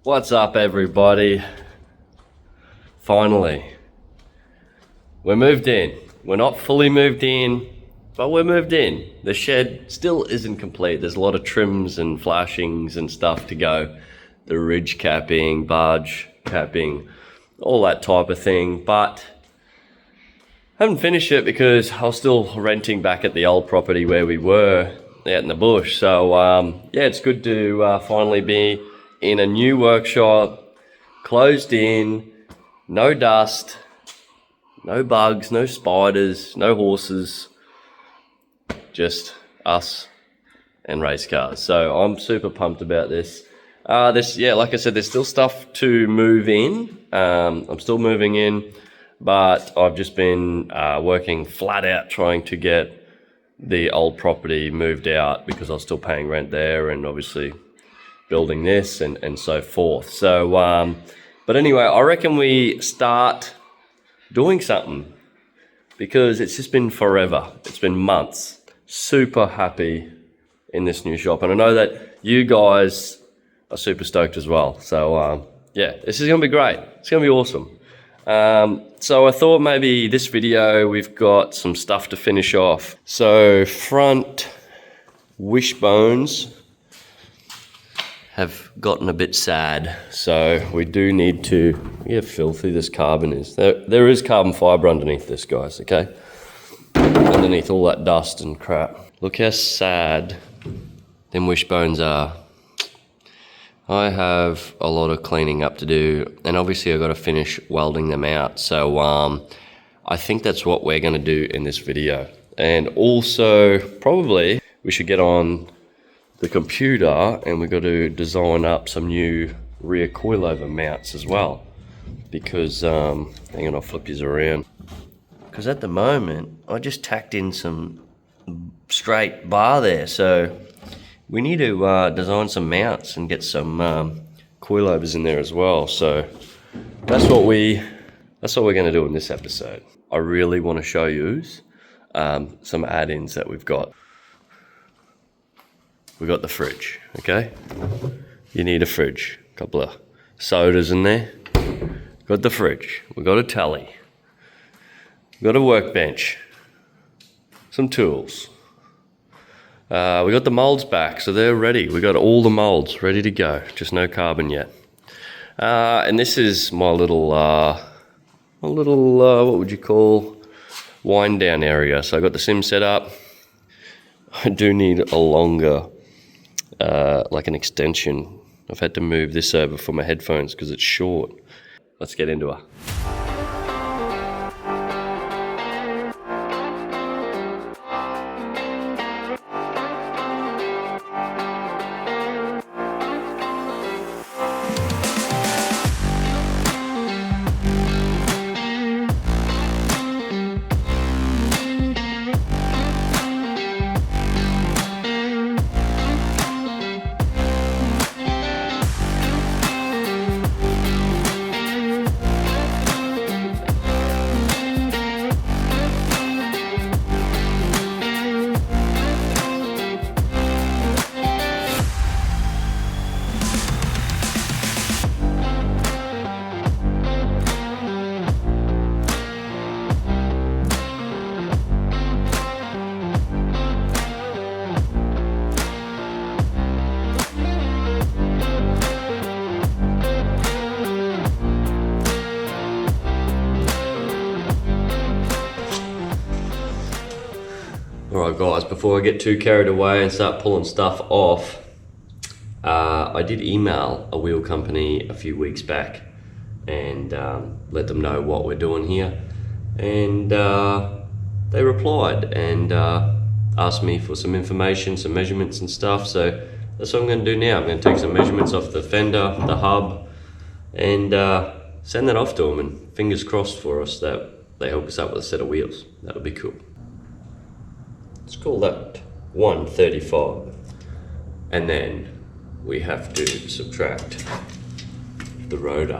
What's up, everybody? Finally, we're moved in. We're not fully moved in, but we're moved in. The shed still isn't complete. There's a lot of trims and flashings and stuff to go. The ridge capping, barge capping, all that type of thing. But I haven't finished it because I was still renting back at the old property where we were out in the bush. So yeah, it's good to finally be in a new workshop, closed in, no dust, no bugs, no spiders, no horses, just us and race cars. So I'm super pumped about this. Yeah, like I said, there's still stuff to move in. I'm still moving in, but I've just been working flat out trying to get the old property moved out because I was still paying rent there and obviously building this and so forth. So, but anyway, I reckon we start doing something because it's just been forever. It's been months. Super happy in this new shop. And I know that you guys are super stoked as well. So, yeah, this is going to be great. It's going to be awesome. So I thought maybe this video, we've got some stuff to finish off. So front wishbones have gotten a bit sad, so we do need to, yeah, filthy this carbon is. There is carbon fiber underneath this, guys, okay? Underneath all that dust and crap. Look how sad them wishbones are. I have a lot of cleaning up to do, and obviously I've got to finish welding them out. So I think that's what we're gonna do in this video. And also, probably, we should get on the computer and we've got to design up some new rear coilover mounts as well, because hang on, I'll flip these around, because at the moment I just tacked in some straight bar there, so we need to design some mounts and get some coilovers in there as well. So that's what we're going to do in this episode. I really want to show you some add-ins that we've got. We got the fridge, okay? You need a fridge. A couple of sodas in there. Got the fridge. We got a tally. We got a workbench. Some tools. We got the molds back, so they're ready. We got all the molds ready to go. Just no carbon yet. And this is my little, what would you call, wind down area. So I got the sim set up. I do need a longer, like an extension. I've had to move this over for my headphones because it's short. Let's get into it. Alright guys, before I get too carried away and start pulling stuff off, I did email a wheel company a few weeks back and let them know what we're doing here, and they replied and asked me for some information, some measurements and stuff. So that's what I'm going to do now. I'm going to take some measurements off the fender, the hub, and send that off to them, and fingers crossed for us that they hook us up with a set of wheels. That'll be cool. Let's call that 135, and then we have to subtract the rotor.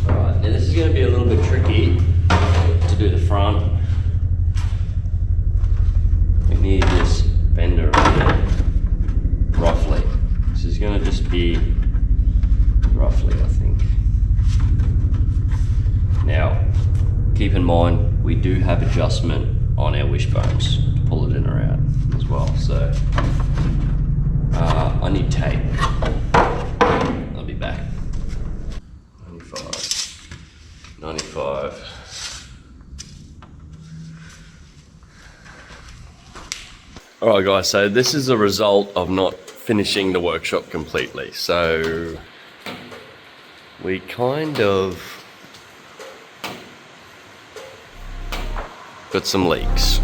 Alright, now this is going to be a little bit tricky to do the front. We need this bender right there, roughly. here, roughly, I think. Now, keep in mind, we do have adjustment on our wishbones to pull it in or out as well. So, I need tape. I'll be back. 95. Alright guys, so this is a result of not finishing the workshop completely. So we kind of got some leaks.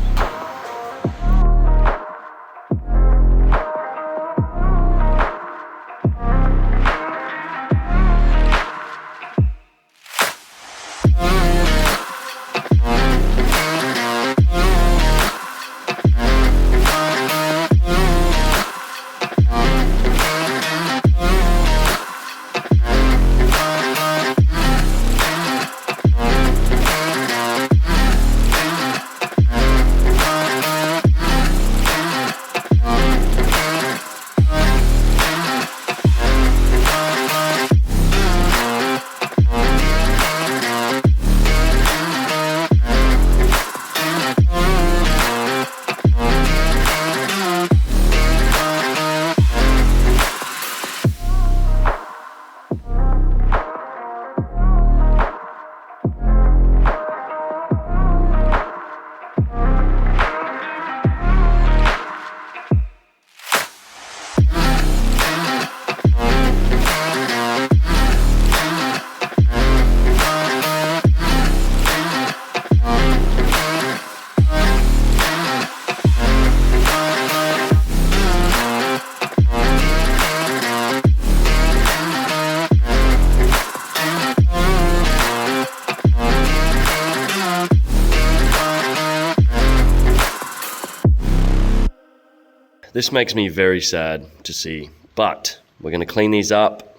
This makes me very sad to see, but we're going to clean these up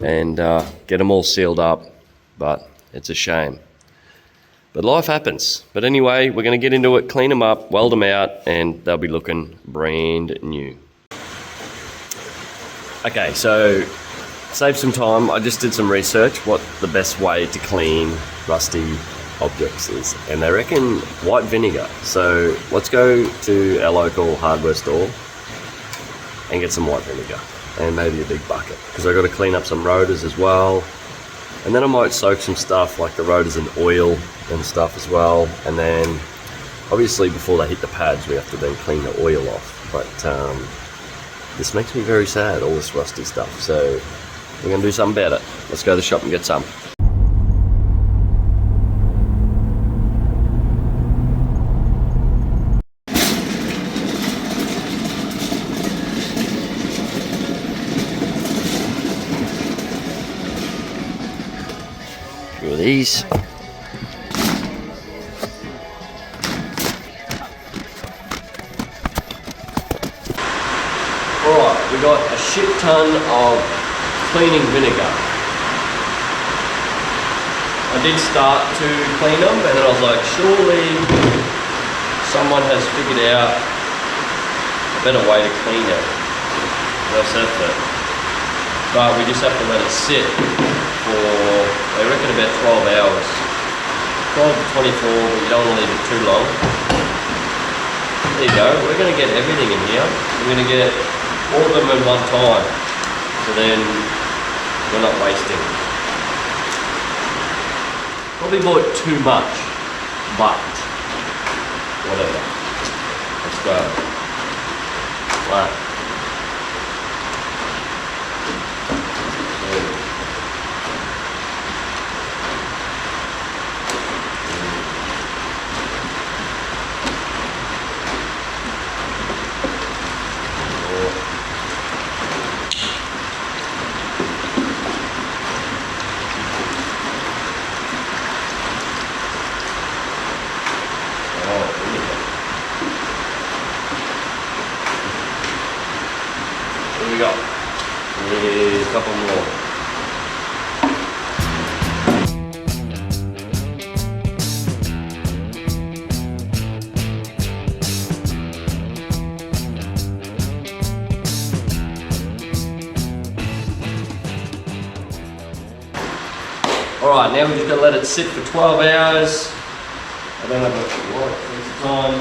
and get them all sealed up, but it's a shame. But life happens. But anyway, we're going to get into it, clean them up, weld them out, and they'll be looking brand new. Okay, so save some time. I just did some research what the best way to clean rusty objects is, and they reckon white vinegar. So let's go to our local hardware store and get some white vinegar and maybe a big bucket, because I've got to clean up some rotors as well, and then I might soak some stuff like the rotors in oil and stuff as well, and then obviously before they hit the pads we have to then clean the oil off. But this makes me very sad, all this rusty stuff, so we're going to do something about it. Let's go to the shop and get some. Few of these. Alright, we got a shit ton of cleaning vinegar. I did start to clean them, and then I was like, surely someone has figured out a better way to clean it. That's it. But we just have to let it sit for, they reckon, about 12 hours. 12 to 24, but you don't want to leave it too long. There you go, we're going to get everything in here. We're going to get all of them in one time, so then we're not wasting. Probably bought too much, but whatever. Let's go. Right. Here we go. A couple more. Alright, now we're just gonna let it sit for 12 hours. I don't have a light this time.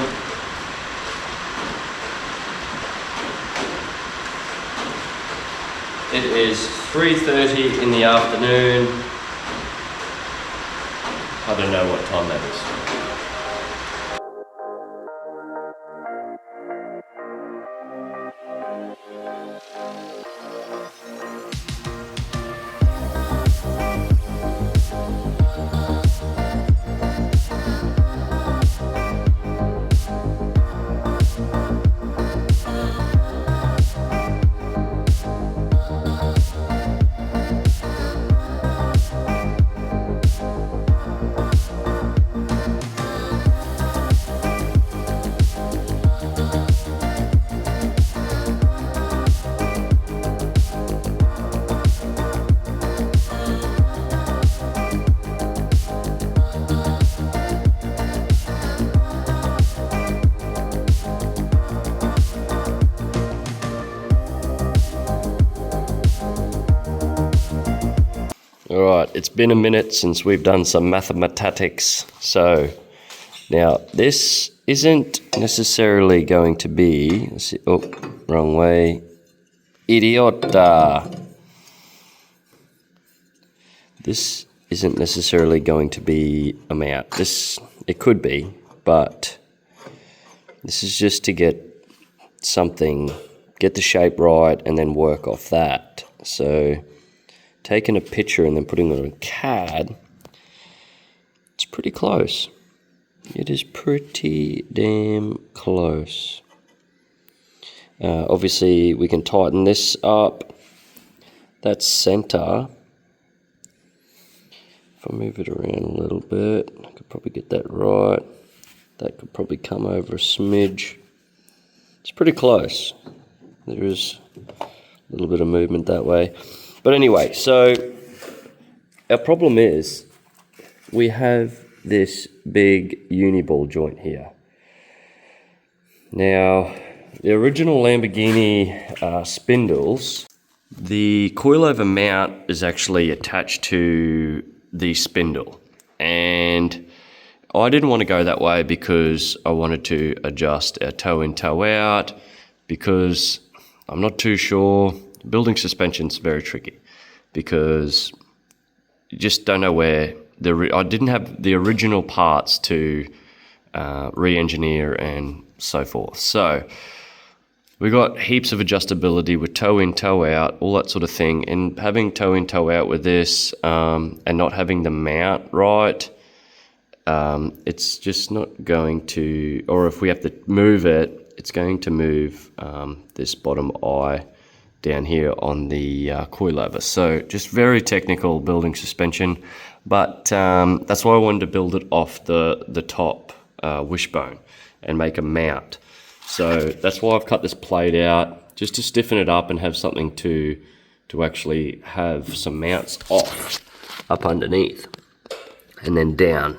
It is 3:30 in the afternoon. I don't know what time that is. Alright, it's been a minute since we've done some mathematics. So, now this isn't necessarily going to be, let's see, oh, wrong way, idiota. This isn't necessarily going to be a mount. It could be, but this is just to get something, get the shape right and then work off that. So, taking a picture and then putting it on CAD, it's pretty close. It is pretty damn close. Obviously, we can tighten this up. That's center. If I move it around a little bit, I could probably get that right. That could probably come over a smidge. It's pretty close. There is a little bit of movement that way. But anyway, so our problem is we have this big uni-ball joint here. Now, the original Lamborghini spindles, the coilover mount is actually attached to the spindle. And I didn't want to go that way because I wanted to adjust our toe in, toe out, because I'm not too sure. Building suspension's very tricky because you just don't know where I didn't have the original parts to re-engineer and so forth. So we got heaps of adjustability with toe in, toe out, all that sort of thing. And having toe in, toe out with this and not having the mount right, it's just not going to, or if we have to move it, it's going to move this bottom eye down here on the coilover. So just very technical building suspension, but that's why I wanted to build it off the top wishbone and make a mount. So that's why I've cut this plate out, just to stiffen it up and have something to actually have some mounts off up underneath and then down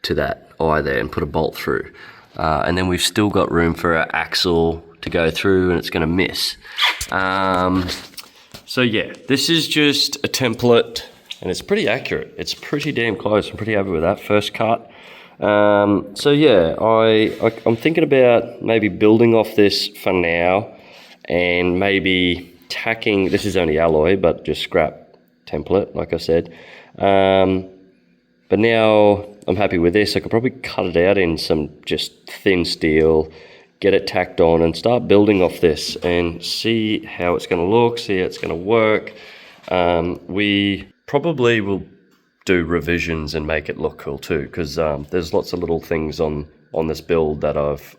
to that eye there and put a bolt through. And then we've still got room for our axle to go through, and it's going to miss. So yeah, this is just a template and it's pretty accurate. It's pretty damn close. I'm pretty happy with that first cut. So yeah, I'm thinking about maybe building off this for now and maybe tacking, this is only alloy, but just scrap template, like I said. But now I'm happy with this. I could probably cut it out in some just thin steel, get it tacked on and start building off this and see how it's going to look, see how it's going to work. We probably will do revisions and make it look cool too, because there's lots of little things on this build that I've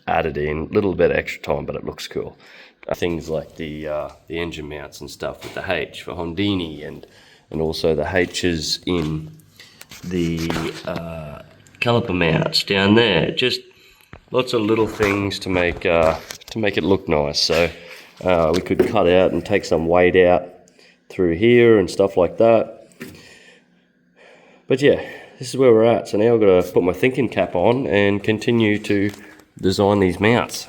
added in, a little bit extra time, but it looks cool. Things like the engine mounts and stuff with the H for Hondini, and also the H's in the caliper mounts down there. Just lots of little things to make it look nice. So we could cut out and take some weight out through here and stuff like that. But yeah, this is where we're at. So now I've got to put my thinking cap on and continue to design these mounts.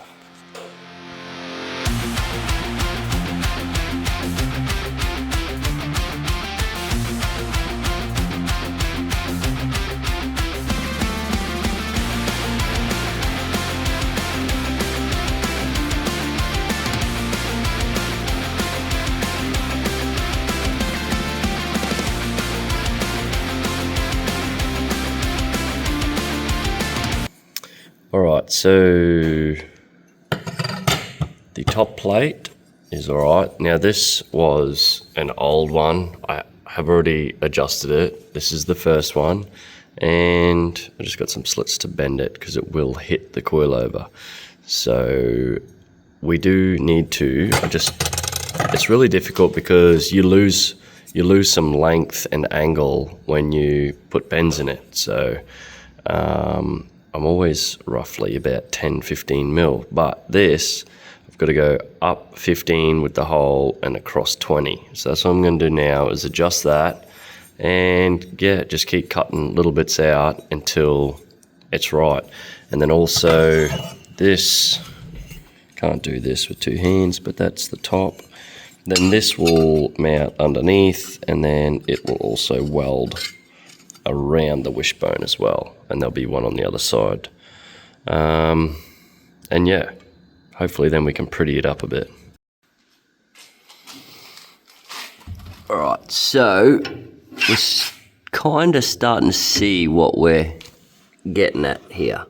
Alright, so the top plate is alright. Now this was an old one. I have already adjusted it. This is the first one. And I just got some slits to bend it because it will hit the coilover. So we do need to, it's really difficult because you lose some length and angle when you put bends in it. So I'm always roughly about 10-15 mil, but this I've got to go up 15 with the hole and across 20. So that's what I'm going to do now, is adjust that, and yeah, just keep cutting little bits out until it's right. And then also this, can't do this with two hands, but that's the top. Then this will mount underneath, and then it will also weld around the wishbone as well, and there'll be one on the other side. And yeah, hopefully then we can pretty it up a bit. Alright, so we're kind of starting to see what we're getting at here.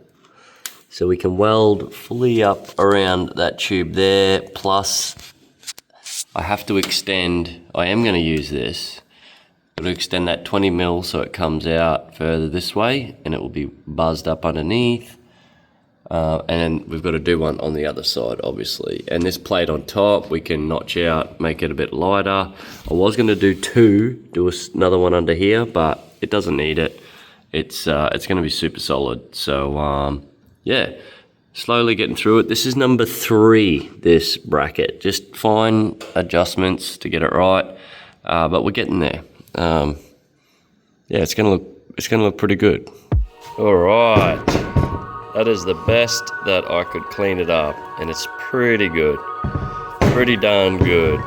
So we can weld fully up around that tube there, plus I have to extend, I am going to use this, got to extend that 20 mil so it comes out further this way and it will be buzzed up underneath. And then we've got to do one on the other side, obviously. And this plate on top, we can notch out, make it a bit lighter. I was going to do another one under here, but it doesn't need it. It's going to be super solid. So yeah, slowly getting through it. This is number 3, this bracket. Just fine adjustments to get it right, but we're getting there. Yeah, it's gonna look pretty good. All right, that is the best that I could clean it up, and it's pretty good, pretty darn good.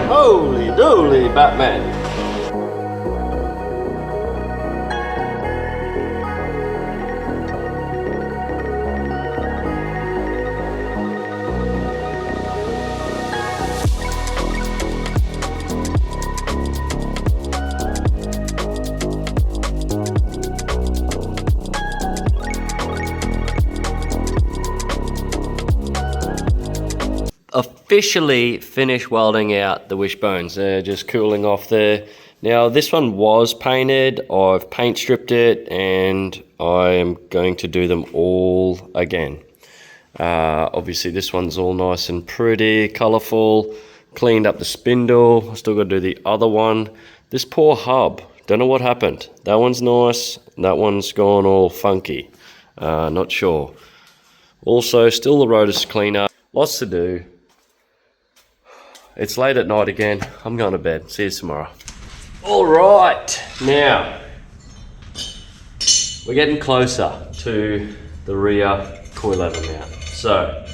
Holy dooly, Batman. Officially finished welding out the wishbones. They're just cooling off there. Now this one was painted. I've paint stripped it and I am going to do them all again. Obviously this one's all nice and pretty, colourful. Cleaned up the spindle. Still got to do the other one. This poor hub, don't know what happened. That one's nice, that one's gone all funky. Not sure. Also, still the rotor's clean up. Lots to do. It's late at night again. I'm going to bed. See you tomorrow. All right, now we're getting closer to the rear coilover mount. So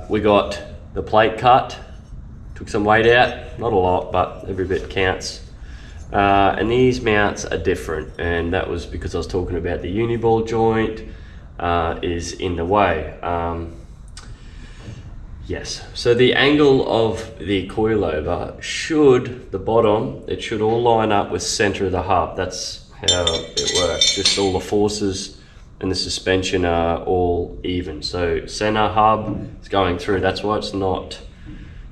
we got the plate cut. Took some weight out. Not a lot, but every bit counts. And these mounts are different, and that was because I was talking about the uni-ball joint is in the way. Yes, so the angle of the coilover should, the bottom, it should all line up with center of the hub. That's how it works. Just all the forces and the suspension are all even. So center hub is going through. That's why it's not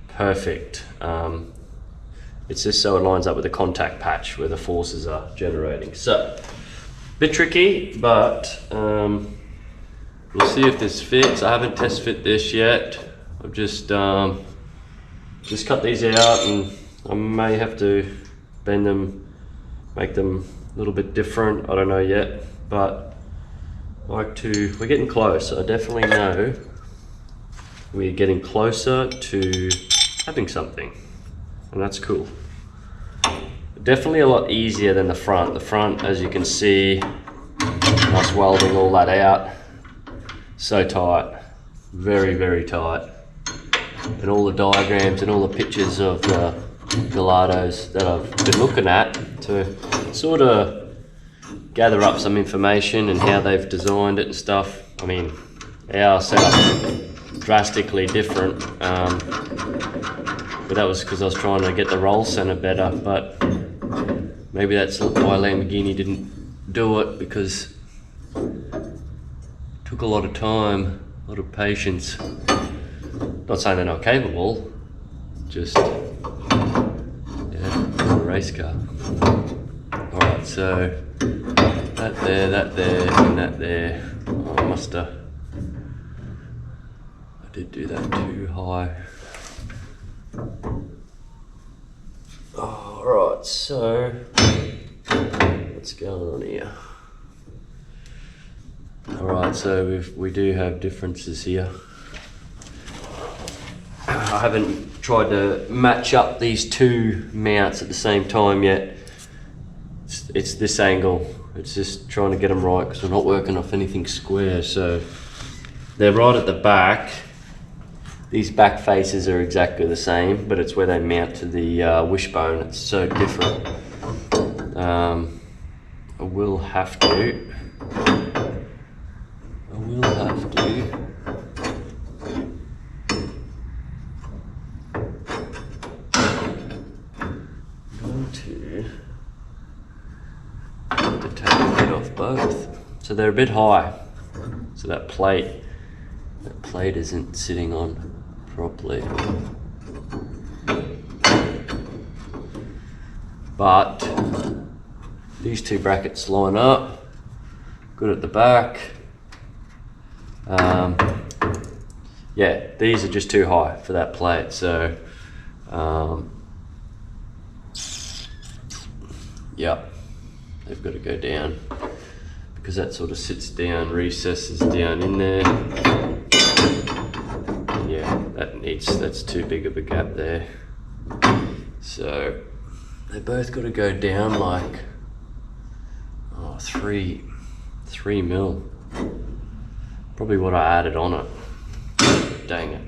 perfect. It's just so it lines up with the contact patch where the forces are generating. So, a bit tricky, but we'll see if this fits. I haven't test fit this yet. I've just cut these out, and I may have to bend them, make them a little bit different. I don't know yet, but we're getting close. I definitely know we're getting closer to having something, and that's cool. Definitely a lot easier than the front. The front, as you can see, us welding all that out, so tight, very, very tight. And all the diagrams and all the pictures of the Gelatos that I've been looking at to sort of gather up some information and how they've designed it and stuff. I mean, our setup drastically different, but that was because I was trying to get the roll center better. But maybe that's why Lamborghini didn't do it, because it took a lot of time, a lot of patience. Not saying they're not capable, just, yeah, a race car. Alright, so that there, and that there. Oh, I did do that too high. Alright, so what's going on here? Alright, so we do have differences here. I haven't tried to match up these two mounts at the same time yet. It's this angle. It's just trying to get them right because we're not working off anything square. So they're right at the back. These back faces are exactly the same, but it's where they mount to the wishbone. It's so different. I will have to take a bit off both. So they're a bit high. So that plate isn't sitting on properly. But these two brackets line up, good at the back. Yeah, these are just too high for that plate, so yeah, they've got to go down because that sort of sits down, recesses down in there. Yeah, that's too big of a gap there. So they both got to go down like 3 mil. Probably what I added on it. Dang it.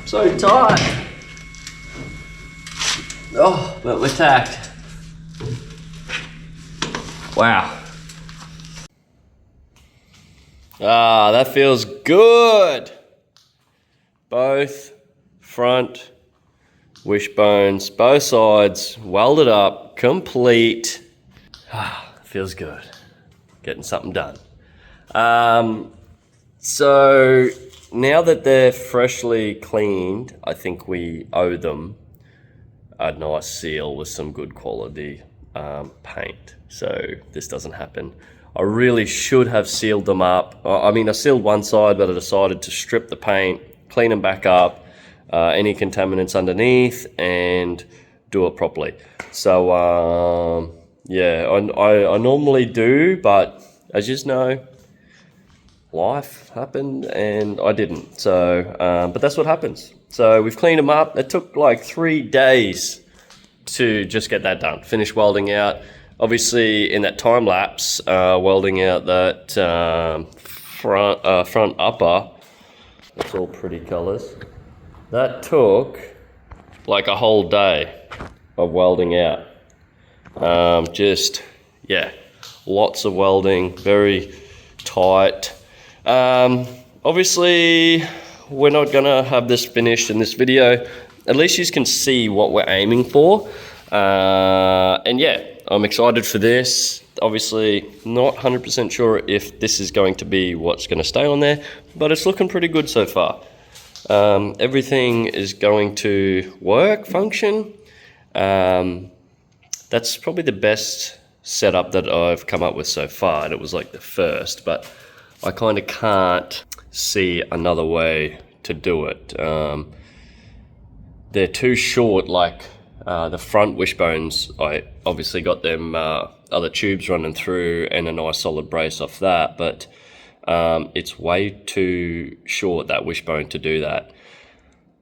So tight. Oh, but we're tacked. Wow. That feels good. Both front wishbones, both sides welded up, complete. Feels good. Getting something done. So now that they're freshly cleaned, I think we owe them a nice seal with some good quality paint. So this doesn't happen. I really should have sealed them up. I mean, I sealed one side, but I decided to strip the paint, clean them back up, any contaminants underneath, and do it properly. So yeah, I normally do, but as you know, life happened and I didn't. So, but that's what happens. So we've cleaned them up. It took like 3 days to just get that done. Finish welding out. Obviously, in that time lapse, welding out that front upper. It's all pretty colors. That took like a whole day of welding out. Just, yeah, lots of welding, very tight. Obviously, we're not gonna have this finished in this video. At least you can see what we're aiming for. And yeah, I'm excited for this. Obviously, not 100% sure if this is going to be what's gonna stay on there, but it's looking pretty good so far. Everything is going to work, function. That's probably the best setup that I've come up with so far, and it was like the first, but I kind of can't see another way to do it. They're too short, like the front wishbones. I obviously got them other tubes running through and a nice solid brace off that, but it's way too short, that wishbone, to do that.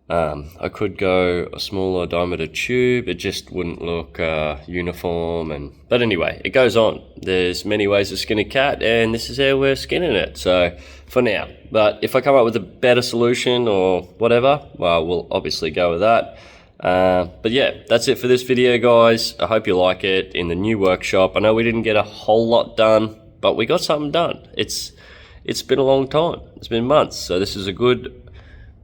I could go a smaller diameter tube, it just wouldn't look uniform. But anyway, it goes on. There's many ways to skin a cat, and this is how we're skinning it, so for now. But if I come up with a better solution or whatever, well, we'll obviously go with that. But yeah, that's it for this video, guys. I hope you like it in the new workshop. I know we didn't get a whole lot done, but we got something done. It's been a long time. It's been months, so this is a good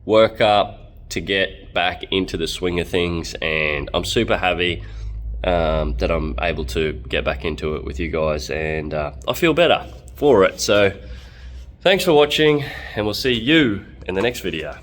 workup to get back into the swing of things, and I'm super happy that I'm able to get back into it with you guys, and I feel better for it. So thanks for watching, and we'll see you in the next video.